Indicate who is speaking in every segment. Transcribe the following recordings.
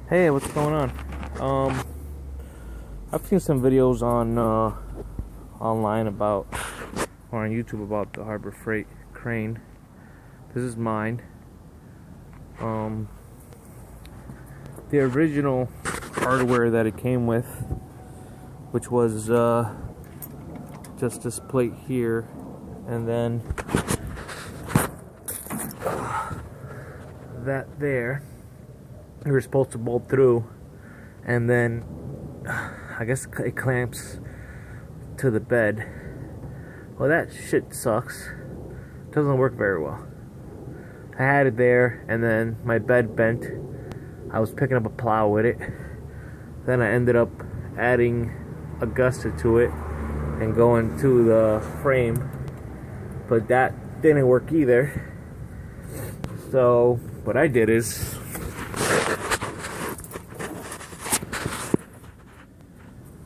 Speaker 1: Hey, what's going on? I've seen some videos on online about, or on YouTube about the Harbor Freight crane. This is mine. The original hardware that it came with, which was just this plate here, and then that there. You were supposed to bolt through, and then I guess it clamps to the bed. Well, that shit sucks. Doesn't work very well. I had it there, and then my bed bent. I was picking up a plow with it. Then I ended up adding a gusset to it and going to the frame, but that didn't work either. So what I did is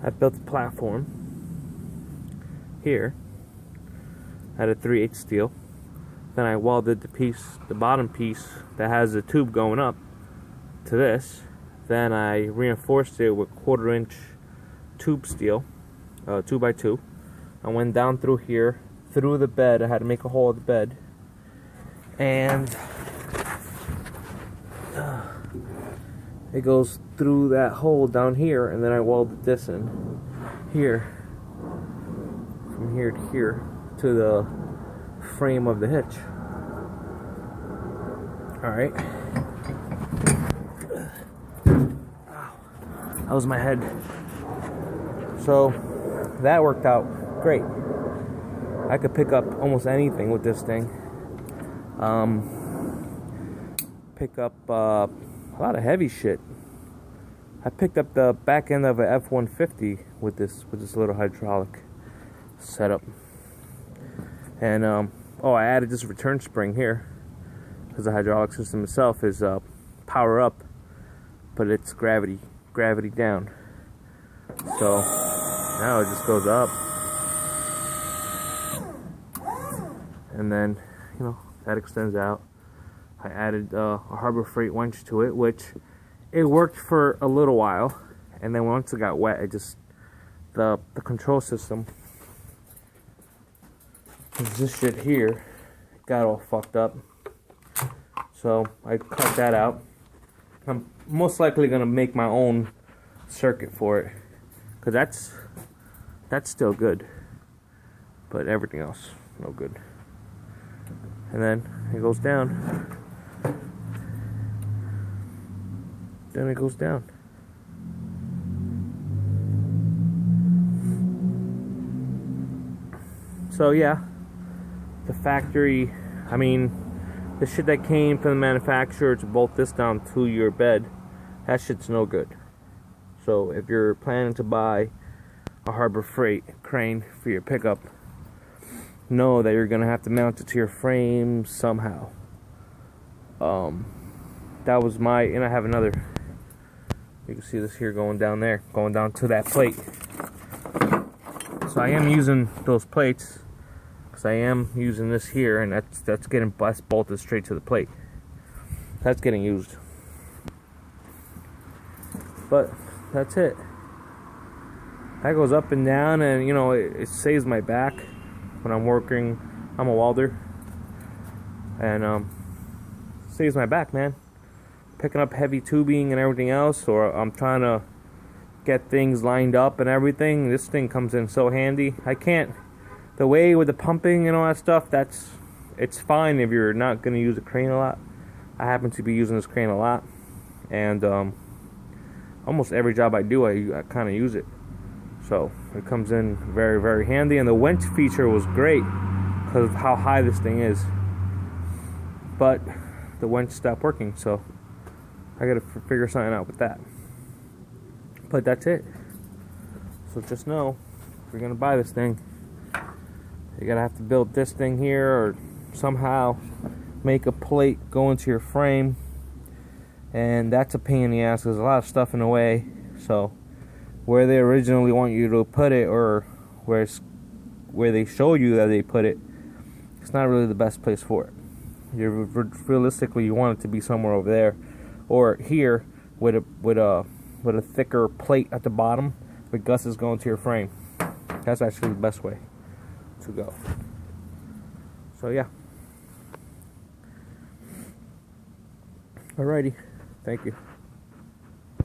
Speaker 1: I built a platform here at a 3/8 steel. Then I welded the bottom piece that has the tube going up to this. Then I reinforced it with 1/4-inch tube steel, 2x2. I went down through here, through the bed. I had to make a hole at the bed, and it goes through that hole down here, and then I welded this in here, from here to here, to the frame of the hitch. Alright. That was my head. So, that worked out great. I could pick up almost anything with this thing. Pick up a lot of heavy shit. I picked up the back end of a F-150 with this little hydraulic setup, and I added this return spring here because the hydraulic system itself is power up, but it's gravity down. So now it just goes up, and then that extends out. I added a Harbor Freight winch to it, which it worked for a little while, and then once it got wet, it just the control system, this shit here, got all fucked up. So I cut that out. I'm most likely gonna make my own circuit for it, cause that's still good, but everything else no good. And then it goes down. Then it goes down. So yeah, the factory, the shit that came from the manufacturer to bolt this down to your bed, that shit's no good. So if you're planning to buy a Harbor Freight crane for your pickup, know that you're gonna have to mount it to your frame somehow. That was and I have another. You can see this here going down there, going down to that plate. So I am using those plates, because I am using this here, and that's getting bolted straight to the plate. That's getting used. But that's it. That goes up and down, and it saves my back when I'm working. I'm a welder, and saves my back, man. Picking up heavy tubing and everything else, or I'm trying to get things lined up and everything. This thing comes in so handy. The way with the pumping and all that stuff, it's fine if you're not going to use a crane a lot. I happen to be using this crane a lot, and almost every job I do, I kind of use it. So it comes in very, very handy, and the winch feature was great because of how high this thing is. But the winch stopped working, so I gotta figure something out with that. But that's it. So just know, if you're gonna buy this thing, you're gonna have to build this thing here, or somehow make a plate go into your frame, and that's a pain in the ass. There's a lot of stuff in the way. So where they originally want you to put it, or where they show you that they put it, it's not really the best place for it. Realistically, you want it to be somewhere over there or here, with a thicker plate at the bottom with gusses going to your frame. That's actually the best way to go. So yeah. Alrighty. Thank you.